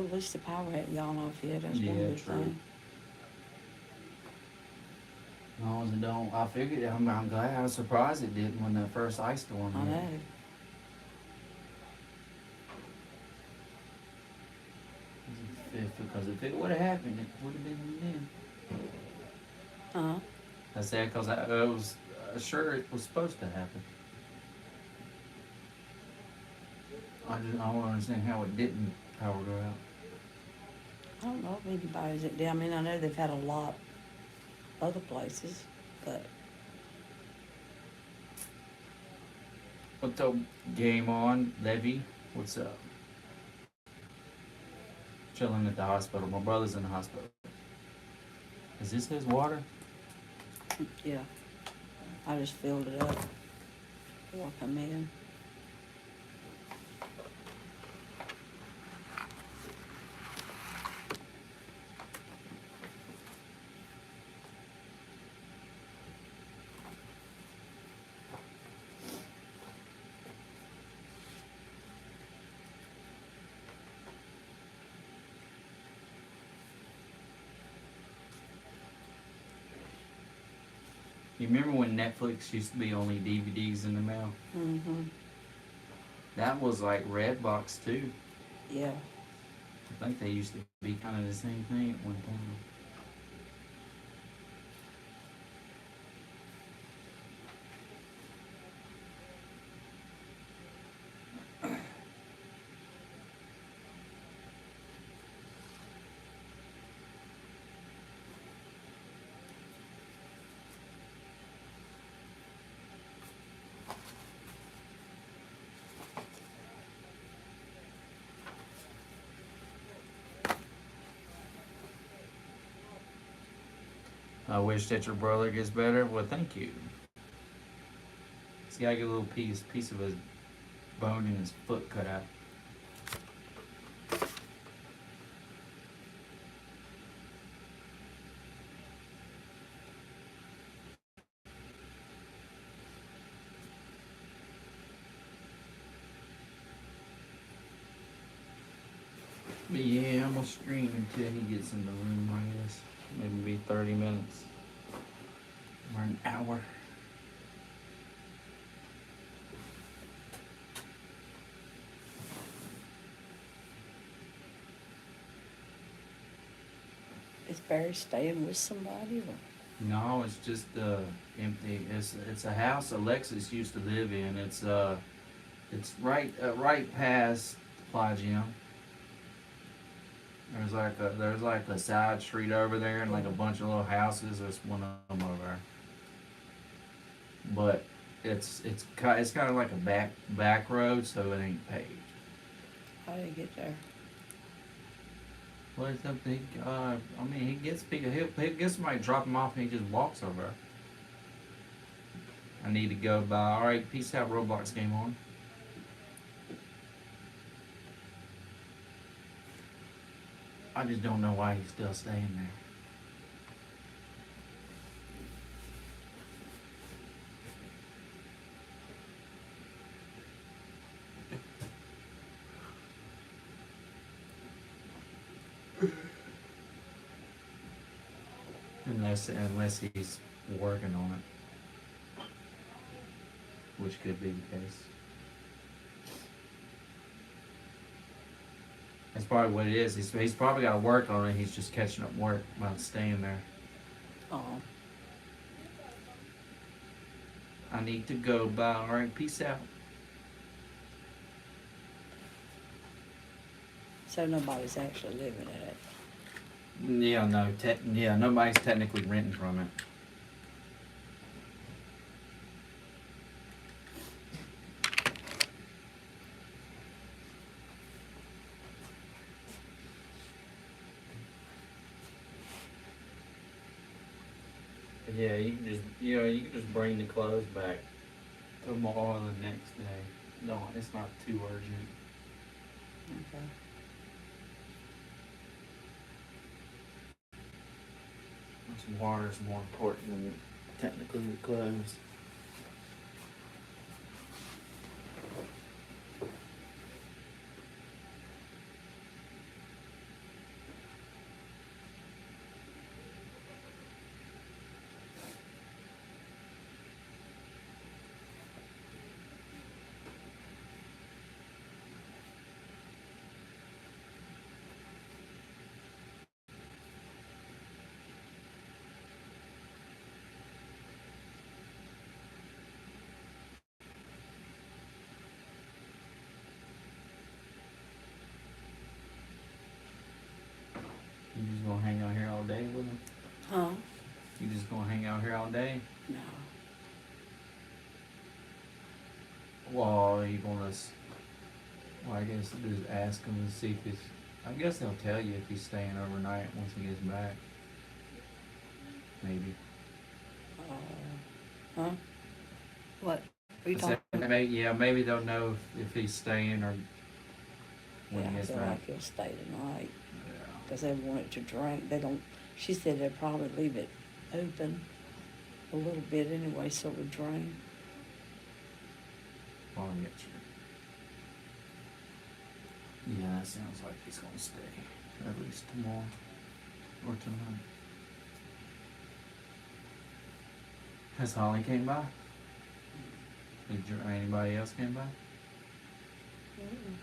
Well, at least the power hadn't gone off yet. That's one Yeah, good true. thing. As long as it don't, I figured, I'm glad, I was surprised it didn't when that first ice storm I hit. know. Because if it would have happened, it would have been then. Huh? I said because I was sure it was supposed to happen. I don't understand how it didn't power go out. I don't know if anybody's at I mean, I know they've had a lot other places, but What's the game on, Levy? What's up? Chilling at the hospital. My brother's in the hospital. Is this his water? yeah, I just filled it up before I come in. You remember when Netflix used to be only DVDs in the mail? Mm-hmm. That was like Redbox too. Yeah. I think they used to be kind of the same thing at one time. I wish that your brother gets better. Well, thank you. He's got to get a little piece of his bone in his foot cut out. But yeah, I'm gonna stream until he gets in the room, I guess. Maybe 30 minutes. Or an hour. Is Barry staying with somebody? Or? No, it's just empty. It's a house Alexis used to live in. It's right past the Fly Gym. There's like a side street over there and like a bunch of little houses. There's one of them over there. But it's kind of like a back road, so it ain't paved. How did he get there? Well, it's something. I mean, he gets people. He'll get somebody to drop him off, and he just walks over. I need to go by. All right, peace out. Roblox game on. I just don't know why he's still staying there. Unless he's working on it, which could be the case. That's probably what it is. He's probably got to work on it. He's just catching up work while staying there. Oh. I need to go. Bye. All right, peace out. So nobody's actually living in it. Yeah, no, nobody's technically renting from it. Yeah, you can just bring the clothes back tomorrow or the next day. No, it's not too urgent. Okay. Some water is more important than technically the clothes. all day. No. Well, you gonna well, I guess just ask him and see if he's. I guess they'll tell you if he's staying overnight once he gets back. Maybe. Huh? What? Are you I talking? said, maybe they'll know if he's staying or when Yeah, he I gets feel back. like he'll stay tonight Yeah. because they want it to drink. They don't. She said they'd probably leave it open a little bit anyway, so it would drain. I'll get you. Yeah, that sounds like he's gonna stay at least tomorrow or tonight. Has Holly came by? Anybody else came by? Mm-mm.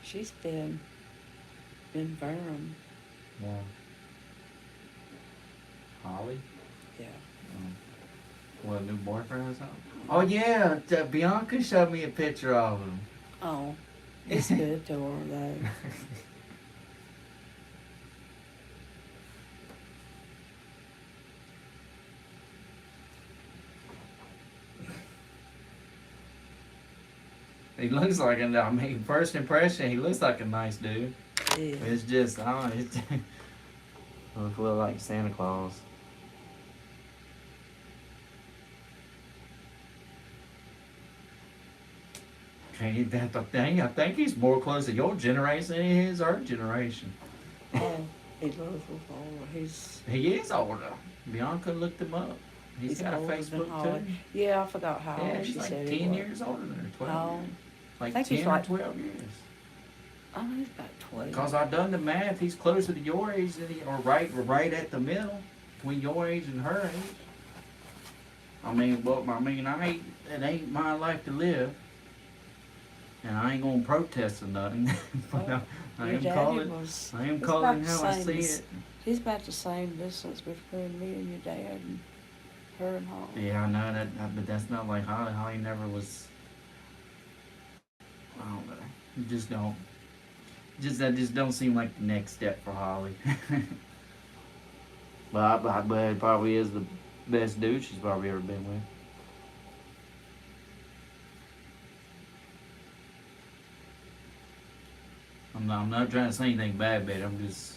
She's been in Vernon. Yeah. Holly? Yeah. What, a new boyfriend or something? Oh yeah, Bianca showed me a picture of him. Oh, it's good to her though. He looks like I mean, first impression, he looks like a nice dude. Yeah. It's just, I don't know, it's looks a little like Santa Claus. I think he's more close to your generation than he is our generation. Oh, he looks older. He is older. Bianca looked him up. He's got a older than Facebook Holly. too. Yeah, I forgot how Yeah, old she he's like said 10 he was. years older than her, 12 Oh, years. Like think 10 he's or like- 12 years. I know he's about 12. Because I done the math, he's closer to your age than or right at the middle between your age and her age. It ain't my life to live. And I ain't gonna protest or nothing. But I Your am daddy calling was. I am he's calling about how the I same see as- it. He's about the same distance between me and your dad and her and Holly. Yeah, I know that, but that's not like Holly. Holly never was. I don't know. You just don't. That just don't seem like the next step for Holly. but it probably is the best dude she's probably ever been with. I'm not trying to say anything bad about it. I'm just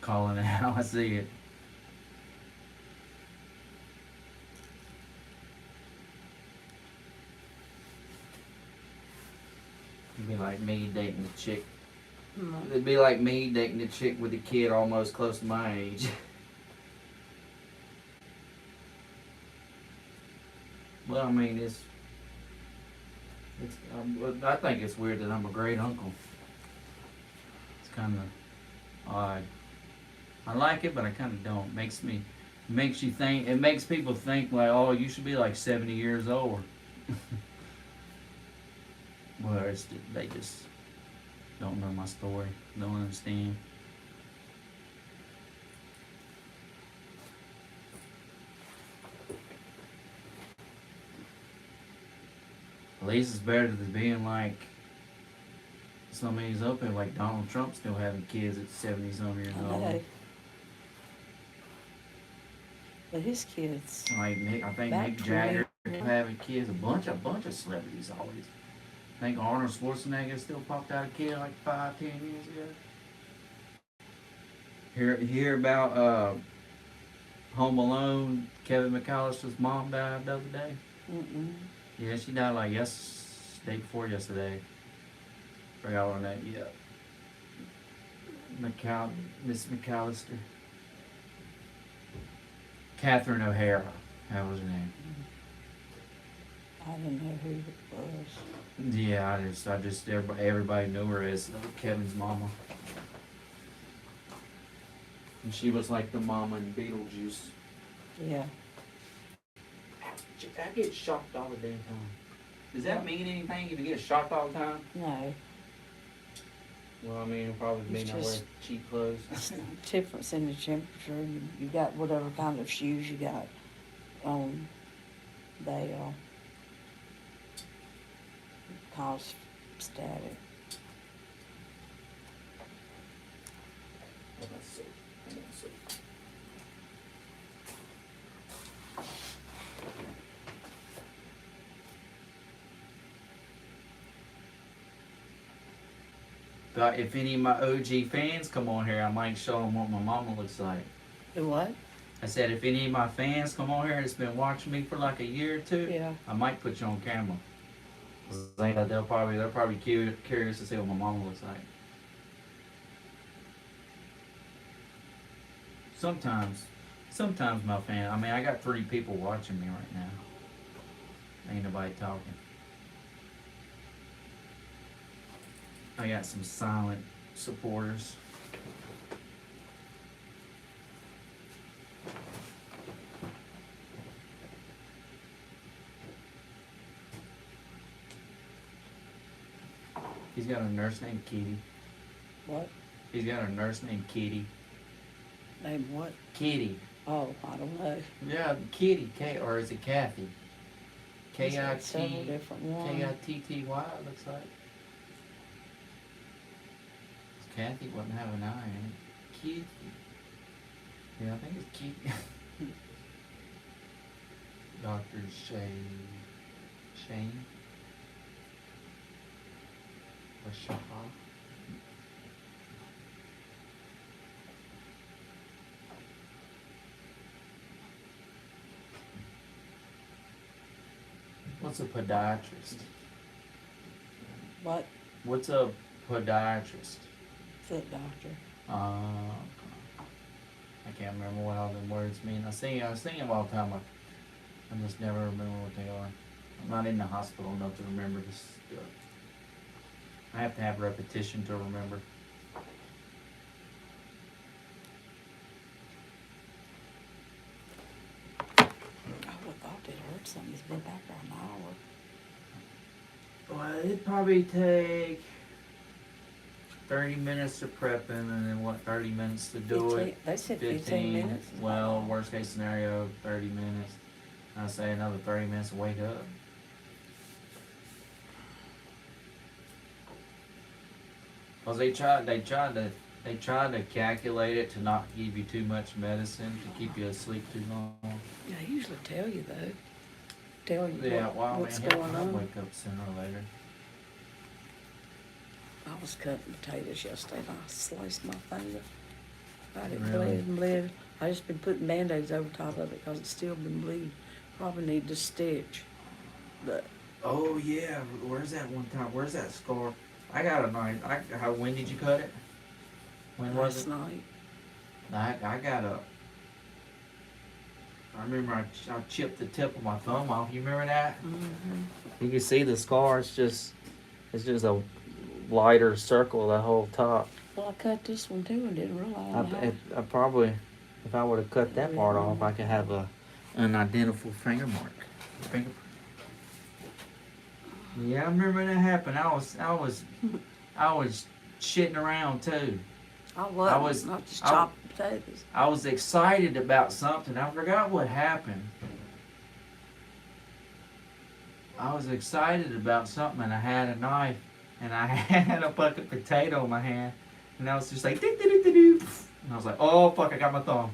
calling it how I see it. It'd be like me dating a chick. It'd be like me dating a chick with a kid almost close to my age. Well, I mean, I think it's weird that I'm a great uncle. It's kind of odd. I like it, but I kind of don't. Makes you think. It makes people think like, oh, you should be like 70 years old. Well, they just don't know my story. Don't understand. At least it's better than being like some of these up there, like Donald Trump still having kids at 70-some years I old. know. But his kids. Like I think About Mick Jagger 20. having kids. A bunch of celebrities always. I think Arnold Schwarzenegger still popped out a kid like 5-10 years ago. Hear about Home Alone? Kevin McAllister's mom died the other day. Mm-mm. Yeah, she died like day before yesterday. Forgot her name. Yeah. Miss McAllister. Catherine O'Hara. That was her name. I didn't know who it was. Yeah, I just everybody knew her as Kevin's mama. And she was like the mama in Beetlejuice. Yeah. I get shocked all the damn time. Does that mean anything if you get shocked all the time? No. Well, I mean, it'll probably mean It's I wear just- cheap clothes. Difference in the temperature. You got whatever kind of shoes you got on. They cause static. Let's see. Let's see. But if any of my OG fans come on here, I might show them what my mama looks like. The what? I said if any of my fans come on here that's been watching me for like a year or two, Yeah. I might put you on camera. They're probably curious to see what my mama looks like. Sometimes my fan. I mean, I got 3 people watching me right now. Ain't nobody talking. I got some silent supporters. He's got a nurse named Kitty. What? He's got a nurse named Kitty. Name what? Kitty. Oh, I don't know. Yeah, Kitty. Or is it Kathy? He's got several different ones. K-I-T-T-Y, it looks like. Kathy wouldn't have an eye in it. Kitty. Yeah, I think it's Kitty. Dr. Shane. Or Shaha. What's a podiatrist? What? What's a podiatrist? Foot doctor. I can't remember what all them words mean. I sing them all the time. I just never remember what they are. I'm not in the hospital enough to remember this stuff. I have to have repetition to remember. I would have thought they'd heard something. He's been back there an hour. Well, it'd probably take 30 minutes of prepping and then 30 minutes to do it. They said 15 minutes. Well, worst case scenario, 30 minutes. I say another 30 minutes to wake up. Cause they tried to calculate it to not give you too much medicine to keep you asleep too long. Yeah, I usually tell you though. Tell you Yeah, what's man, going I'll on. wake up sooner or later. I was cutting potatoes yesterday and I sliced my finger. I didn't Really? bled and bled. I just been putting Band-Aids over top of it because it's still been bleeding. Probably need to stitch. But Oh yeah, where's that one time? Where's that scar? I got a knife. When did you cut it? When was last it? night, I got a. I remember I chipped the tip of my thumb off. You remember that? mm-hmm. You can see the scar. It's just a lighter circle the whole top. Well, I cut this one too and didn't realize. I probably, if I would have cut that part off, I could have an identical finger mark. Fingerprint. Yeah, I remember that happened. I was shitting around too. I was not just chopping potatoes. I was excited about something. I forgot what happened. I was excited about something and I had a knife and I had a fucking potato in my hand and I was just like, doo-doo-doo-doo-doo. And I was like, oh fuck, I got my thumb.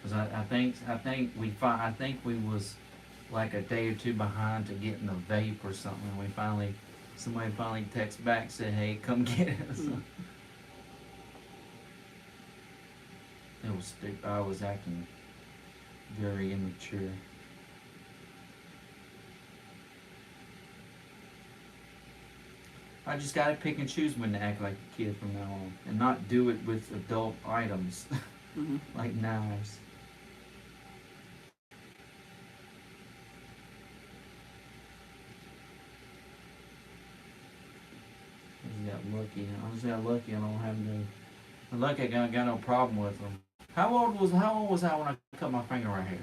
Cause I think we was like a day or two behind to getting the vape or something. Somebody finally texted back, said, hey, come get us. It was stupid. I was acting very immature. I just gotta pick and choose when to act like a kid from now on, and not do it with adult items Mm-hmm. like knives. I just got lucky. I don't have no. I'm lucky I got no problem with them. How old was I when I cut my finger right here?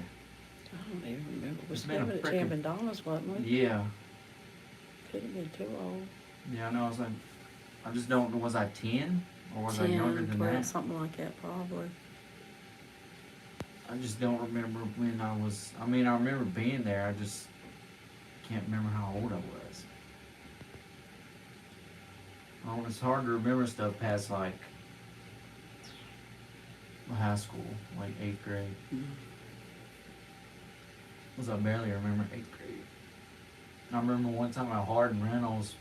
I don't even remember. We It's was been a living at frickin'- Tim and Donna's, wasn't we? Yeah, Could have been too old. yeah. I know. I just don't know. Was I 10 or was I 10, younger than 12, that? something like that, probably. I just don't remember when I was. I mean, I remember being there. I just can't remember how old I was. Oh, it's hard to remember stuff past like high school, like 8th grade. Because I barely remember 8th grade. I remember one time at Hardin Reynolds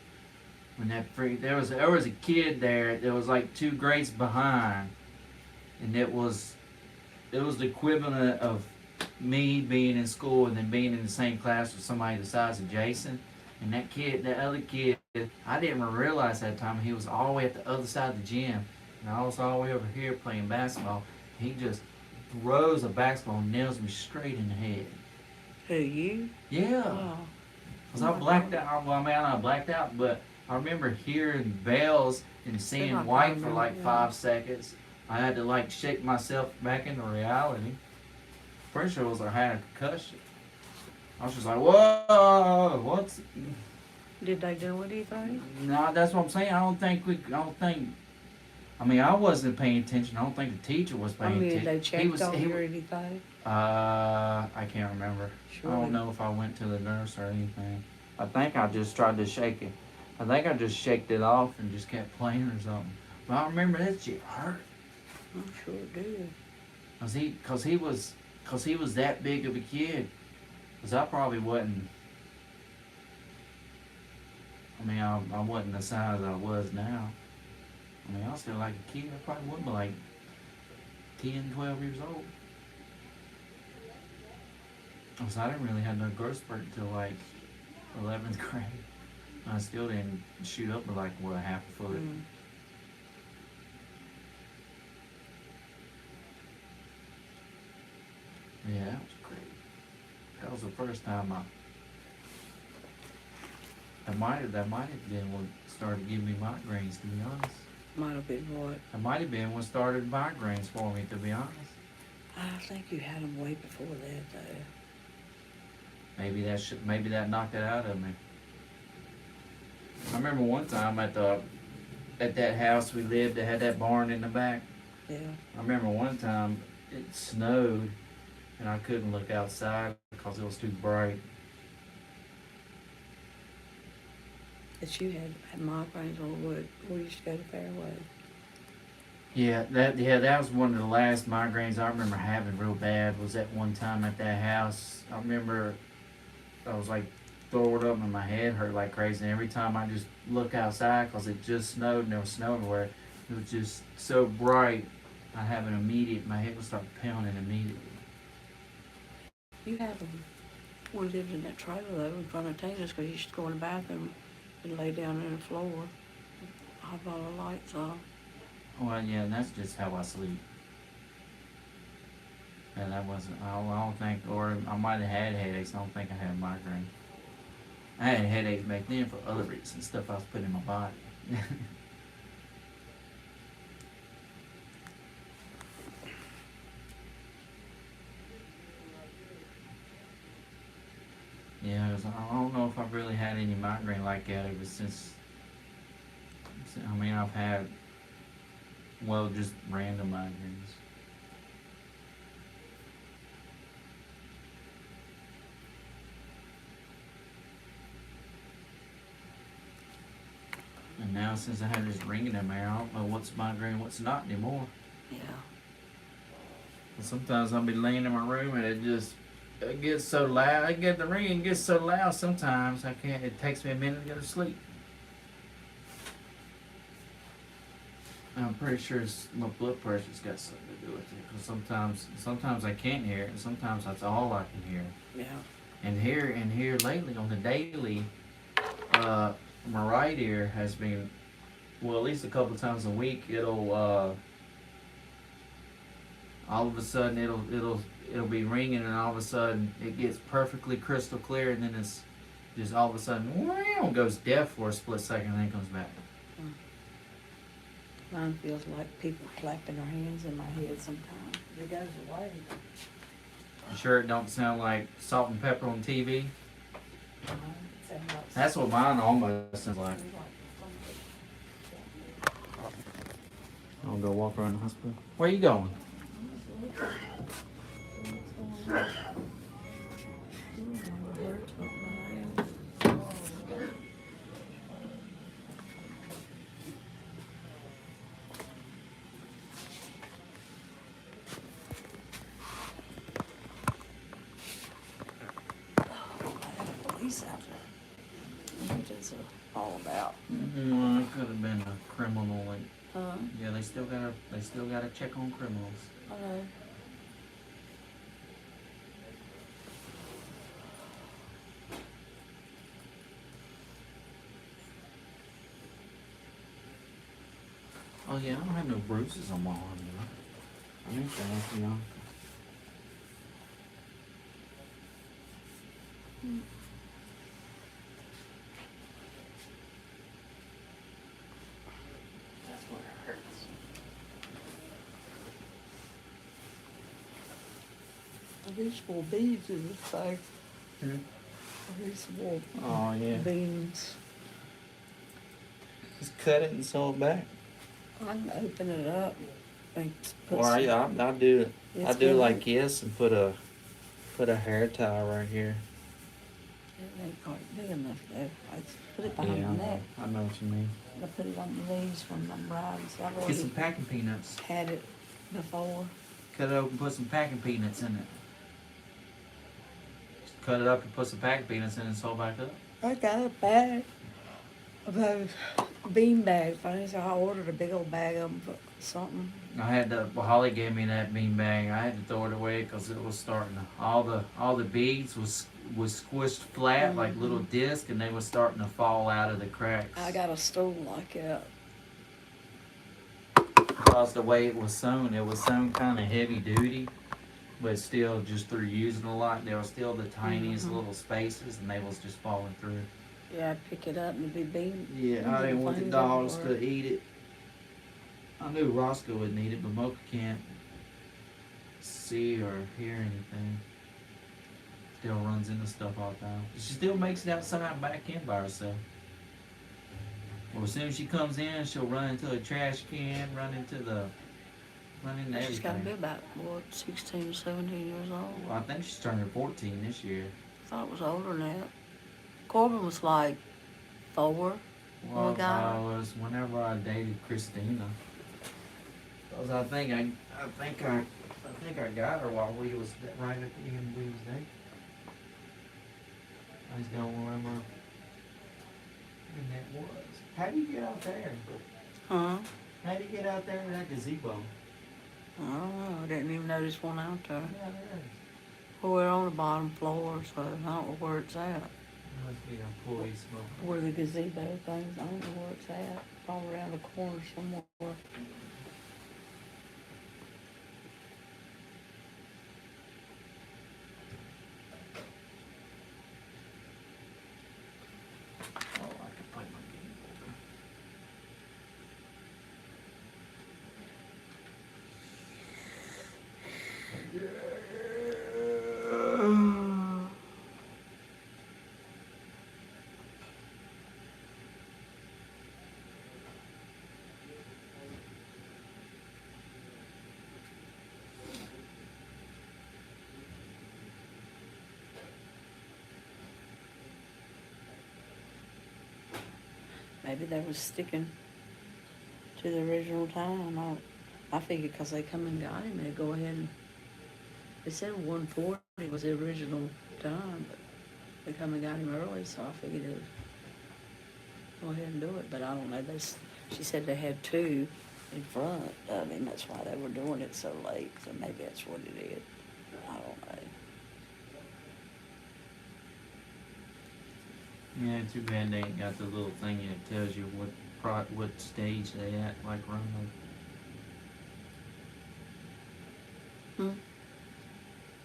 when there was a kid there that was like 2 grades behind, and it was the equivalent of me being in school and then being in the same class with somebody the size of Jason. And that other kid, I didn't even realize that time he was all the way at the other side of the gym, and I was all the way over here playing basketball. He just throws a basketball and nails me straight in the head. Who, you? Yeah. Oh. Because I blacked out. Well, I mean, I blacked out, but I remember hearing bells and seeing white for like 5 seconds. I had to like shake myself back into reality. Pretty sure I had a concussion. I was just like, whoa, what's... Did they do anything? No, that's what I'm saying. I mean, I wasn't paying attention. I don't think the teacher was paying attention. They checked on you or anything? I can't remember. Sure. I don't know if I went to the nurse or anything. I think I just tried to shake it. I think I just shaked it off and just kept playing or something. But I remember that shit hurt. I sure did. Cause he was that big of a kid. Cause I probably wasn't. I mean, I wasn't the size I was now. I mean, I was still like a kid. I probably would be like 10, 12 years old. So I didn't really have no growth spurt until like 11th grade. I still didn't shoot up to like, what, half a foot. Mm. Yeah, that was great. That was the first time that might have been what started giving me migraines, to be honest. Might have been what? That might have been what started migraines for me, to be honest. I think you had them way before that, though. Maybe that knocked it out of me. I remember one time at that house we lived that had that barn in the back. Yeah. I remember one time it snowed and I couldn't look outside because it was too bright. That you had migraines on wood. We used to go to Fairway. Yeah, that was one of the last migraines I remember having real bad. Was that one time at that house. I remember I was like throwing up and my head hurt like crazy. And every time I just look outside, because it just snowed and there was snow everywhere, it was just so bright. I have an immediate, my head would start pounding immediately. You had one lived in that trailer though in front of Tina's, because you used to go in the bathroom and lay down on the floor. Have all the lights on. Well, yeah, and that's just how I sleep. And that wasn't, I don't think, or I might have had headaches. I don't think I had a migraine. I had headaches back then for other reasons, stuff I was putting in my body. Yeah, 'cause I don't know if I've really had any migraine like that ever since. I mean, I've had, well, just random migraines. And now since I had this ringing in there, I don't know what's migraine, what's not anymore. Yeah. And sometimes I'll be laying in my room and it gets so loud. The ringing gets so loud sometimes I can't, it takes me a minute to go to sleep. I'm pretty sure my blood pressure's got something to do with it. Because sometimes I can't hear it, and sometimes that's all I can hear. Yeah. And here lately on the daily, my right ear has been, well, at least a couple of times a week. It'll all of a sudden it'll be ringing, and all of a sudden it gets perfectly crystal clear, and then it's just all of a sudden wow, goes deaf for a split second, and then comes back. Mine feels like people clapping their hands in my head sometimes. It goes away. You sure it don't sound like Salt and Pepper on TV? That's what mine almost sounds like. I'll go walk around the hospital. Where you going? I heard something like that. Police out there. What is it all about? Well, it could have been a criminal. Like, Huh? yeah, they still gotta check on criminals. I know. Oh yeah, I don't have no bruises on my arm, though. I mean, you know. That's where it hurts. These more beads in this thing. These more Oh yeah. beans. Just cut it and sew it back. I can open it up and put Well, some. I do it. I It's do it good. like this and put a hair tie right here. It ain't quite big enough though. I just put it Yeah, behind the neck. I know what you mean. I put it on the knees when I'm riding. So I've Get already some packing peanuts. had it before. Cut it open, put some packing peanuts in it. Just cut it up and put some packing peanuts in it and sew back up. I got a bag of those bean bag things. I ordered a big old bag of them for something. Well, Holly gave me that bean bag. I had to throw it away because it was starting to, all the beads was squished flat like little discs, and they were starting to fall out of the cracks. I got a stool like that. Because the way it was sewn kind of heavy duty, but still just through using a lot, there were still the tiniest little spaces, and they was just falling through. Yeah, I'd pick it up and it'd be bean. Yeah, I didn't want the dogs to eat it. I knew Roscoe would need it, but Mocha can't see or hear anything. Still runs into stuff all the time. She still makes it outside and back in by herself. Well, as soon as she comes in, she'll run into a trash can, run into everything. She's got to be about, 16 or 17 years old. Well, I think she's turning 14 this year. I thought it was older than that. Corbin was like 4. Well, guy. whenever I dated Christina. Because I think I got her while we was right at the end we was dating. I just don't remember when that was. How do you get out there? Huh? How do you get out there in that gazebo? I don't know. I didn't even notice one out there. Yeah, there is. Well, we're on the bottom floor, so I don't know where it's at. It must be a employee smoke. Where the gazebo things, I don't know where it's at. All around the corner somewhere. Oh, I can play my game over. Maybe they was sticking to the original time. I figured because they come and got him, they'd go ahead and... They said 1:40 was the original time, but they come and got him early, so I figured they'd go ahead and do it. But I don't know. She said they had 2 in front of him. That's why they were doing it so late. So maybe that's what it is. I don't know. Yeah, too bad they ain't got the little thing that tells you what stage they at, like running.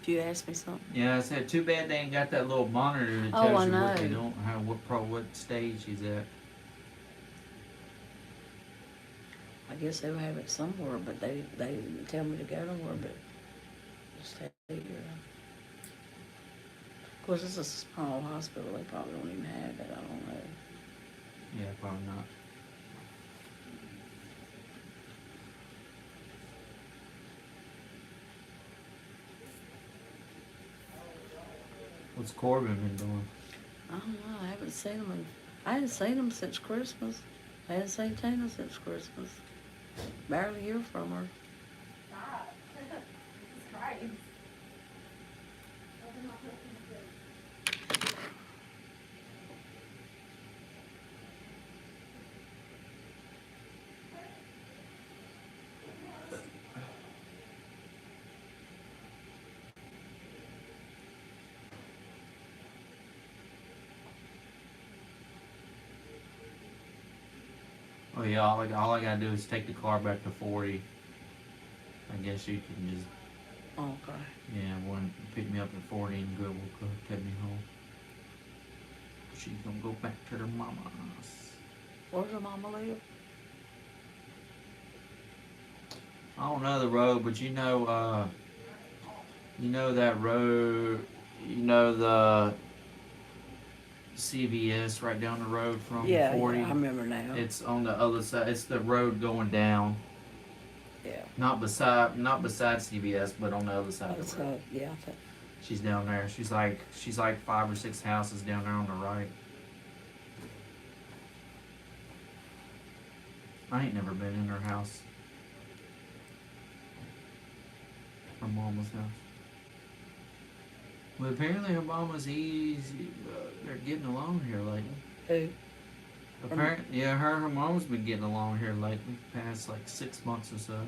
Did you ask me something? Yeah, I said too bad they ain't got that little monitor that Oh, tells I you what they know. don't, what stage he's at. I guess they would have it somewhere, but they didn't tell me to go nowhere, but just stay here. Of course, it's a small hospital. They probably don't even have it. I don't know. Yeah, probably not. What's Corbin been doing? I don't know. I haven't seen him. I hadn't seen him since Christmas. I hadn't seen Tina since Christmas. Barely hear from her. Stop. Jesus Christ. Oh yeah, all I gotta do is take the car back to 40. I guess you can just, Okay. yeah, one pick me up at 40 and go will take me home. She's gonna go back to her mama's. Where's your mama live? I don't know the road, but you know that road, the CVS right down the road from Yeah, 40. yeah, I remember now. It's on the other side. It's the road going down. Yeah. Not beside CVS, but on the other side of the road. Yeah. She's down there. She's like 5 or 6 houses down there on the right. I ain't never been in her house. Her mama's house. But apparently her mama's easy. They're getting along here lately. Who? Apparently, yeah, her mom's been getting along here lately, past like 6 months or so.